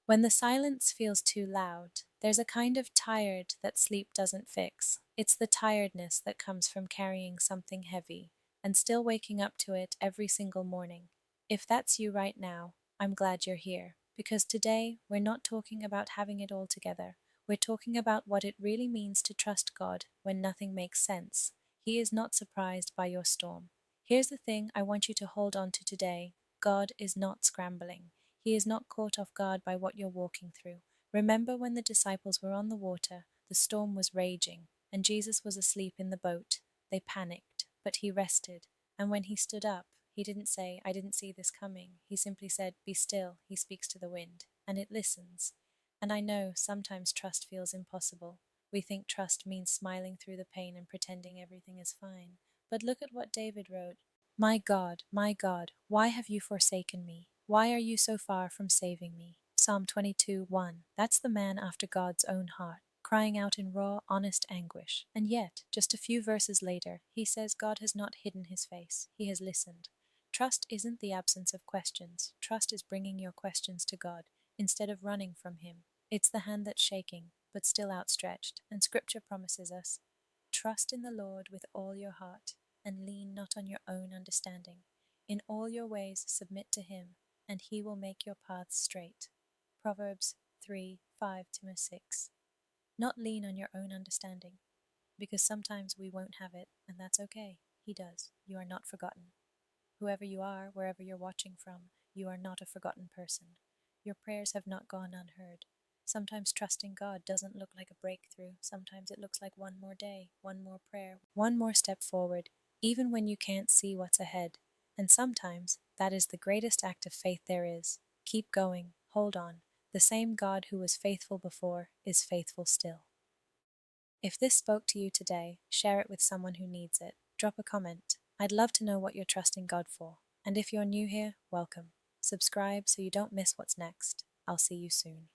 When the silence feels too loud, there's a kind of tired that sleep doesn't fix. It's the tiredness that comes from carrying something heavy and still waking up to it every single morning. If that's you right now, I'm glad you're here, because today we're not talking about having it all together. We're talking about what it really means to trust God when nothing makes sense. He is not surprised by your storm. Here's the thing I want you to hold on to today: God is not scrambling. He is not caught off guard by what you're walking through. Remember when the disciples were on the water, the storm was raging, and Jesus was asleep in the boat. They panicked, but he rested. And when he stood up, he didn't say, "I didn't see this coming." He simply said, "Be still." He speaks to the wind, and it listens. And I know sometimes trust feels impossible. We think trust means smiling through the pain and pretending everything is fine. But look at what David wrote. My God, why have you forsaken me? Why are you so far from saving me?" Psalm 22:1. That's the man after God's own heart, crying out in raw, honest anguish. And yet, just a few verses later, he says God has not hidden his face. He has listened. Trust isn't the absence of questions. Trust is bringing your questions to God instead of running from him. It's the hand that's shaking, but still outstretched. And Scripture promises us, "Trust in the Lord with all your heart, and lean not on your own understanding. In all your ways submit to him, and he will make your paths straight." Proverbs 3:5-6. Not lean on your own understanding, because sometimes we won't have it, and that's okay. He does. You are not forgotten. Whoever you are, wherever you're watching from, you are not a forgotten person. Your prayers have not gone unheard. Sometimes trusting God doesn't look like a breakthrough. Sometimes it looks like one more day, one more prayer, one more step forward, even when you can't see what's ahead. And sometimes that is the greatest act of faith there is. Keep going, hold on. The same God who was faithful before is faithful still. If this spoke to you today, share it with someone who needs it. Drop a comment. I'd love to know what you're trusting God for. And if you're new here, welcome. Subscribe so you don't miss what's next. I'll see you soon.